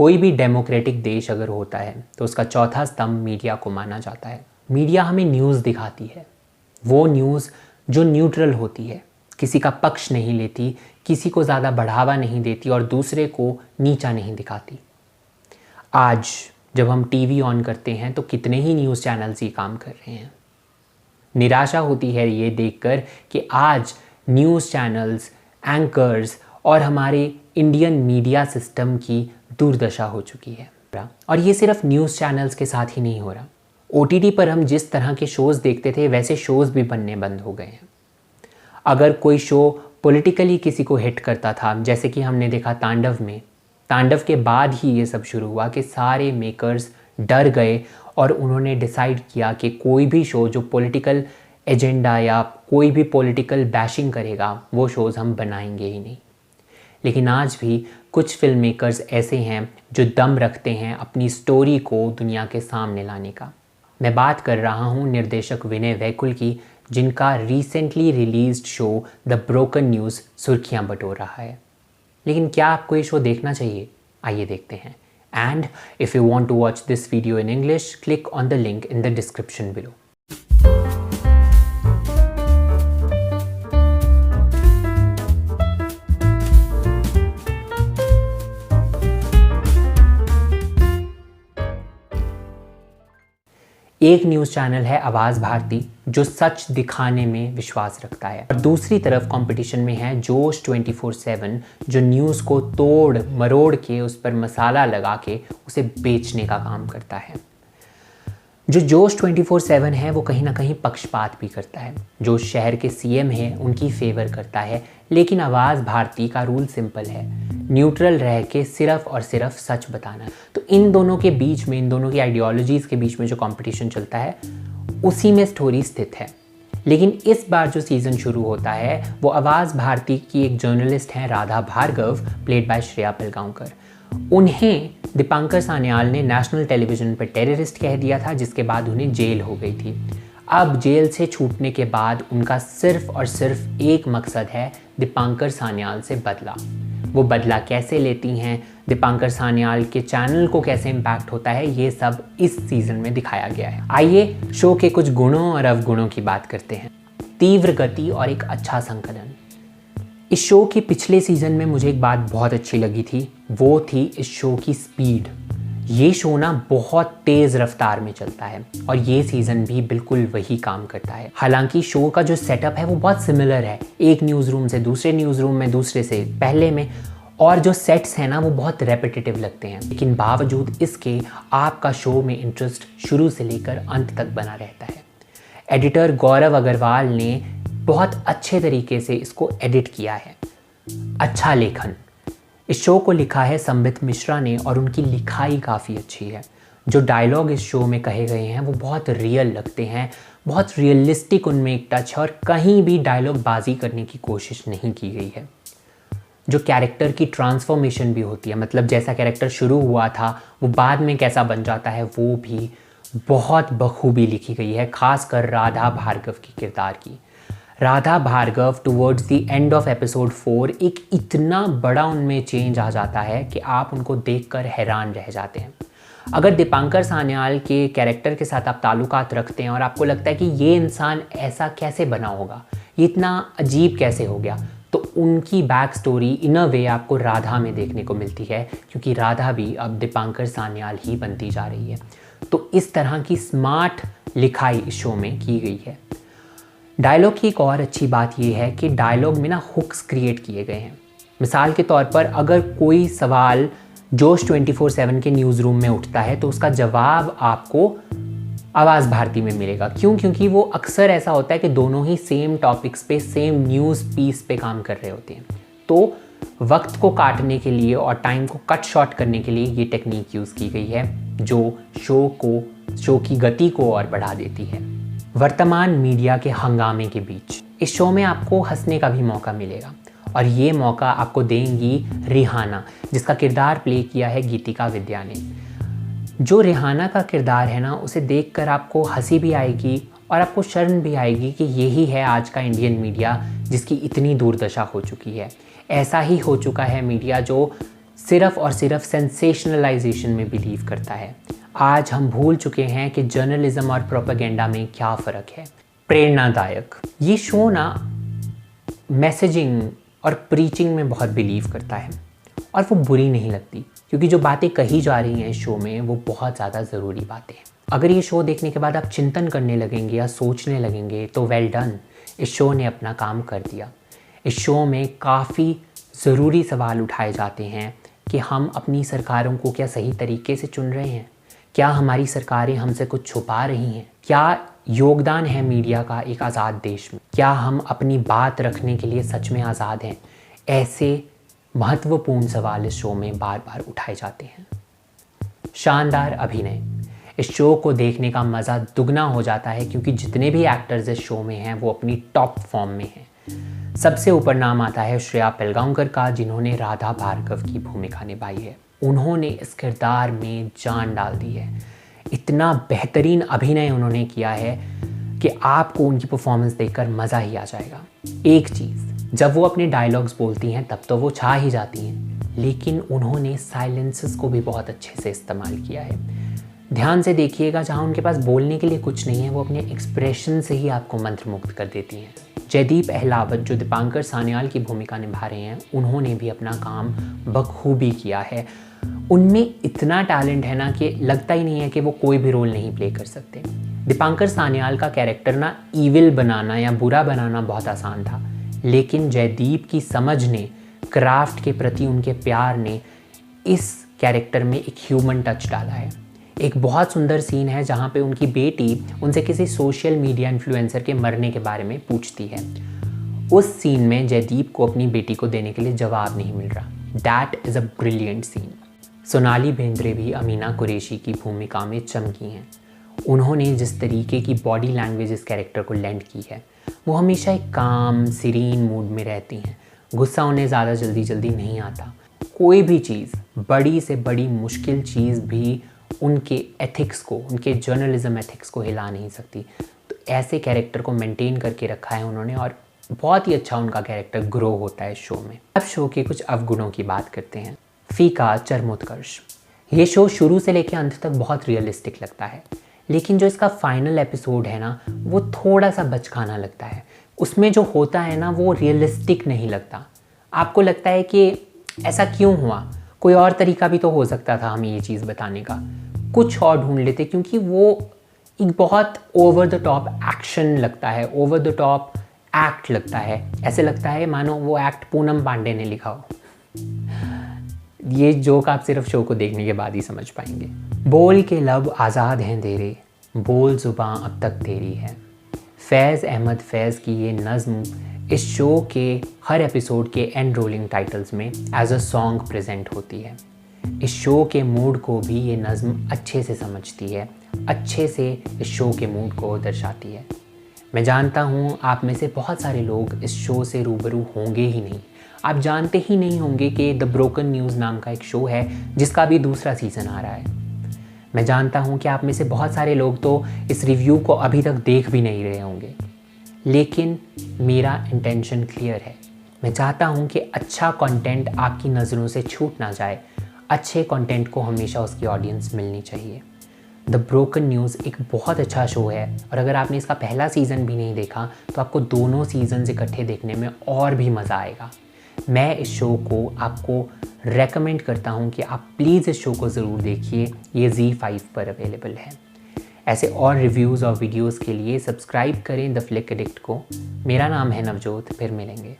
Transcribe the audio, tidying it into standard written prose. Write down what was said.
कोई भी डेमोक्रेटिक देश अगर होता है तो उसका चौथा स्तंभ मीडिया को माना जाता है। मीडिया हमें न्यूज़ दिखाती है, वो न्यूज़ जो न्यूट्रल होती है, किसी का पक्ष नहीं लेती, किसी को ज़्यादा बढ़ावा नहीं देती और दूसरे को नीचा नहीं दिखाती। आज जब हम टीवी ऑन करते हैं तो कितने ही न्यूज़ चैनल्स ये काम कर रहे हैं। निराशा होती है ये देखकर कि आज न्यूज़ चैनल्स, एंकर्स और हमारे इंडियन मीडिया सिस्टम की दुर्दशा हो चुकी है। और ये सिर्फ न्यूज़ चैनल्स के साथ ही नहीं हो रहा। OTT पर हम जिस तरह के शोज़ देखते थे वैसे शोज़ भी बनने बंद हो गए हैं। अगर कोई शो पॉलिटिकली किसी को हिट करता था, जैसे कि हमने देखा तांडव में, तांडव के बाद ही ये सब शुरू हुआ कि सारे मेकर्स डर गए और उन्होंने डिसाइड किया कि कोई भी शो जो पॉलिटिकल एजेंडा या कोई भी पॉलिटिकल बैशिंग करेगा वो शोज़ हम बनाएंगे ही नहीं। लेकिन आज भी कुछ फिल्म मेकर्स ऐसे हैं जो दम रखते हैं अपनी स्टोरी को दुनिया के सामने लाने का। मैं बात कर रहा हूँ निर्देशक विनय वैकुल की, जिनका recently released show the broken news सुर्खियाँ बटोर रहा है। लेकिन क्या आपको ये शो देखना चाहिए? आइए देखते हैं। And if you want to watch this video in English, click on the link in the description below. एक न्यूज़ चैनल है आवाज़ भारती जो सच दिखाने में विश्वास रखता है, और दूसरी तरफ कंपटीशन में है जोश 24/7 जो न्यूज़ को तोड़ मरोड़ के उस पर मसाला लगा के उसे बेचने का काम करता है। जो जोश 24/7 है वो कहीं ना कहीं पक्षपात भी करता है। जो शहर के CM है उनकी फेवर करता है, लेकिन आवाज़ भारती का रूल सिंपल है, न्यूट्रल रह के सिर्फ और सिर्फ सच बताना। तो इन दोनों के बीच में, इन दोनों की आइडियोलॉजीज़ के बीच में जो कंपटीशन चलता है उसी में स्टोरी स्थित है। लेकिन इस बार जो सीज़न शुरू होता है वो आवाज़ भारती की एक जर्नलिस्ट हैं राधा भार्गव, प्लेड बाय श्रेया पिलगांवकर। उन्हें दीपांकर सान्याल ने नेशनल टेलीविज़न पर टेररिस्ट कह दिया था, जिसके बाद उन्हें जेल हो गई थी। अब जेल से छूटने के बाद उनका सिर्फ और सिर्फ एक मकसद है, दीपांकर सान्याल से बदला। वो बदला कैसे लेती हैं, दीपांकर सान्याल के चैनल को कैसे इम्पैक्ट होता है, ये सब इस सीज़न में दिखाया गया है। आइए शो के कुछ गुणों और अवगुणों की बात करते हैं। तीव्र गति और एक अच्छा संकलन। इस शो के पिछले सीज़न में मुझे एक बात बहुत अच्छी लगी थी, वो थी इस शो की स्पीड। ये शो ना बहुत तेज़ रफ्तार में चलता है और ये सीज़न भी बिल्कुल वही काम करता है। हालांकि शो का जो सेटअप है वो बहुत सिमिलर है, एक न्यूज़ रूम से दूसरे न्यूज़ रूम में, दूसरे से पहले में, और जो सेट्स हैं ना वो बहुत रेपिटेटिव लगते हैं। लेकिन बावजूद इसके आपका शो में इंटरेस्ट शुरू से लेकर अंत तक बना रहता है। एडिटर गौरव अग्रवाल ने बहुत अच्छे तरीके से इसको एडिट किया है। अच्छा लेखन। इस शो को लिखा है संबित मिश्रा ने और उनकी लिखाई काफ़ी अच्छी है। जो डायलॉग इस शो में कहे गए हैं वो बहुत रियल लगते हैं, बहुत रियलिस्टिक उनमें एक टच है और कहीं भी डायलॉग बाजी करने की कोशिश नहीं की गई है। जो कैरेक्टर की ट्रांसफॉर्मेशन भी होती है, मतलब जैसा कैरेक्टर शुरू हुआ था वो बाद में कैसा बन जाता है, वो भी बहुत बखूबी लिखी गई है, खासकर राधा भार्गव की किरदार की। Radha Bhargav towards the end of episode 4 एक इतना बड़ा उनमें चेंज आ जाता है कि आप उनको देखकर हैरान रह जाते हैं। अगर दीपांकर सान्याल के कैरेक्टर के साथ आप ताल्लुकात रखते हैं और आपको लगता है कि ये इंसान ऐसा कैसे बना होगा, ये इतना अजीब कैसे हो गया, तो उनकी बैक स्टोरी इन अ वे आपको राधा में देखने को मिलती है, क्योंकि राधा भी अब दीपांकर सान्याल ही बनती जा रही है। तो इस तरह की स्मार्ट लिखाई इस शो में की गई है। डायलॉग की एक और अच्छी बात यह है कि डायलॉग में ना हुक्स क्रिएट किए गए हैं। मिसाल के तौर पर अगर कोई सवाल जोश 24/7 के न्यूज़ रूम में उठता है तो उसका जवाब आपको आवाज़ भारती में मिलेगा। क्यों? क्योंकि वो अक्सर ऐसा होता है कि दोनों ही सेम टॉपिक्स पे, सेम न्यूज़ पीस पे काम कर रहे होते हैं। तो वक्त को काटने के लिए और टाइम को कट शॉर्ट करने के लिए ये टेक्निक यूज़ की गई है, जो शो की गति को और बढ़ा देती है। वर्तमान मीडिया के हंगामे के बीच इस शो में आपको हंसने का भी मौका मिलेगा, और ये मौका आपको देंगी रिहाना, जिसका किरदार प्ले किया है गीतिका विद्या ने। जो रिहाना का किरदार है ना, उसे देखकर आपको हंसी भी आएगी और आपको शर्म भी आएगी कि यही है आज का इंडियन मीडिया जिसकी इतनी दुर्दशा हो चुकी है। ऐसा ही हो चुका है मीडिया जो सिर्फ और सिर्फ सेंसेशनलाइजेशन में बिलीव करता है। आज हम भूल चुके हैं कि जर्नलिज्म और प्रोपेगेंडा में क्या फ़र्क है। प्रेरणादायक ये शो ना मैसेजिंग और प्रीचिंग में बहुत बिलीव करता है और वो बुरी नहीं लगती, क्योंकि जो बातें कही जा रही हैं इस शो में वो बहुत ज़्यादा ज़रूरी बातें हैं। अगर ये शो देखने के बाद आप चिंतन करने लगेंगे या सोचने लगेंगे तो वेल डन, इस शो ने अपना काम कर दिया। इस शो में काफ़ी ज़रूरी सवाल उठाए जाते हैं कि हम अपनी सरकारों को क्या सही तरीके से चुन रहे हैं, क्या हमारी सरकारें हमसे कुछ छुपा रही हैं, क्या योगदान है मीडिया का एक आज़ाद देश में, क्या हम अपनी बात रखने के लिए सच में आज़ाद हैं। ऐसे महत्वपूर्ण सवाल इस शो में बार बार उठाए जाते हैं। शानदार अभिनय, इस शो को देखने का मज़ा दुगना हो जाता है क्योंकि जितने भी एक्टर्स इस शो में हैं वो अपनी टॉप फॉर्म में हैं। सबसे ऊपर नाम आता है श्रेया पेलगांवकर का, जिन्होंने राधा भार्गव की भूमिका निभाई है। उन्होंने इस किरदार में जान डाल दी है। इतना बेहतरीन अभिनय उन्होंने किया है कि आपको उनकी परफॉर्मेंस देखकर मज़ा ही आ जाएगा। एक चीज़, जब वो अपने डायलॉग्स बोलती हैं तब तो वो छा ही जाती हैं, लेकिन उन्होंने साइलेंसेस को भी बहुत अच्छे से इस्तेमाल किया है। ध्यान से देखिएगा, जहाँ उनके पास बोलने के लिए कुछ नहीं है वो अपने एक्सप्रेशन से ही आपको मंत्रमुग्ध कर देती हैं। जयदीप अहलावत जो दीपांकर सान्याल की भूमिका निभा रहे हैं, उन्होंने भी अपना काम बखूबी किया है। उनमें इतना टैलेंट है ना कि लगता ही नहीं है कि वो कोई भी रोल नहीं प्ले कर सकते। दीपांकर सान्याल का कैरेक्टर ना ईविल बनाना या बुरा बनाना बहुत आसान था, लेकिन जयदीप की समझ ने, क्राफ्ट के प्रति उनके प्यार ने इस कैरेक्टर में एक ह्यूमन टच डाला है। एक बहुत सुंदर सीन है जहाँ पे उनकी बेटी उनसे किसी सोशल मीडिया इन्फ्लुएंसर के मरने के बारे में पूछती है। उस सीन में जयदीप को अपनी बेटी को देने के लिए जवाब नहीं मिल रहा। That is a brilliant scene. Sonali Bendre भी अमीना कुरैशी की भूमिका में चमकी हैं। उन्होंने जिस तरीके की बॉडी लैंग्वेज इस कैरेक्टर को लेंड की है, वो हमेशा एक काम सीरीन मूड में रहती हैं। गुस्सा उन्हें ज़्यादा जल्दी नहीं आता। कोई भी चीज़, बड़ी से बड़ी मुश्किल चीज़ भी उनके एथिक्स को, उनके जर्नलिज्म एथिक्स को हिला नहीं सकती। तो ऐसे कैरेक्टर को मेंटेन करके रखा है उन्होंने और बहुत ही अच्छा उनका कैरेक्टर ग्रो होता है शो में। अब शो के कुछ अवगुणों की बात करते हैं। फीका चरमोत्कर्ष, ये शो शुरू से लेकर अंत तक बहुत रियलिस्टिक लगता है, लेकिन जो इसका फाइनल एपिसोड है ना, वो थोड़ा सा बचकाना लगता है। उसमें जो होता है ना वो रियलिस्टिक नहीं लगता। आपको लगता है कि ऐसा क्यों हुआ, कोई और तरीका भी तो हो सकता था हमें ये चीज़ बताने का, कुछ और ढूंढ लेते, क्योंकि वो एक बहुत ओवर द टॉप एक्शन लगता है, ओवर द टॉप एक्ट लगता है। ऐसे लगता है मानो वो एक्ट पूनम पांडे ने लिखा हो। ये जोक आप सिर्फ शो को देखने के बाद ही समझ पाएंगे। बोल के लब आज़ाद हैं तेरे, बोल ज़ुबां अब तक तेरी है। फैज़ अहमद फैज़ की ये नज़्म इस शो के हर एपिसोड के एंड रोलिंग टाइटल्स में एज अ सॉन्ग प्रेजेंट होती है। इस शो के मूड को भी ये नज़्म अच्छे से समझती है, अच्छे से इस शो के मूड को दर्शाती है। मैं जानता हूँ आप में से बहुत सारे लोग इस शो से रूबरू होंगे ही नहीं। आप जानते ही नहीं होंगे कि द ब्रोकन न्यूज़ नाम का एक शो है जिसका भी दूसरा सीज़न आ रहा है। मैं जानता हूँ कि आप में से बहुत सारे लोग तो इस रिव्यू को अभी तक देख भी नहीं रहे होंगे, लेकिन मेरा इंटेंशन क्लियर है। मैं चाहता हूँ कि अच्छा कंटेंट आपकी नज़रों से छूट ना जाए। अच्छे कंटेंट को हमेशा उसकी ऑडियंस मिलनी चाहिए। द ब्रोकन न्यूज़ एक बहुत अच्छा शो है और अगर आपने इसका पहला सीज़न भी नहीं देखा तो आपको दोनों सीज़न्स इकट्ठे देखने में और भी मज़ा आएगा। मैं इस शो को आपको रेकमेंड करता हूँ कि आप प्लीज़ इस शो को ज़रूर देखिए। ये ZEE5 पर अवेलेबल है। ऐसे और रिव्यूज़ और वीडियोज़ के लिए सब्सक्राइब करें द फ्लिक एडिक्ट को। मेरा नाम है नवजोत, फिर मिलेंगे।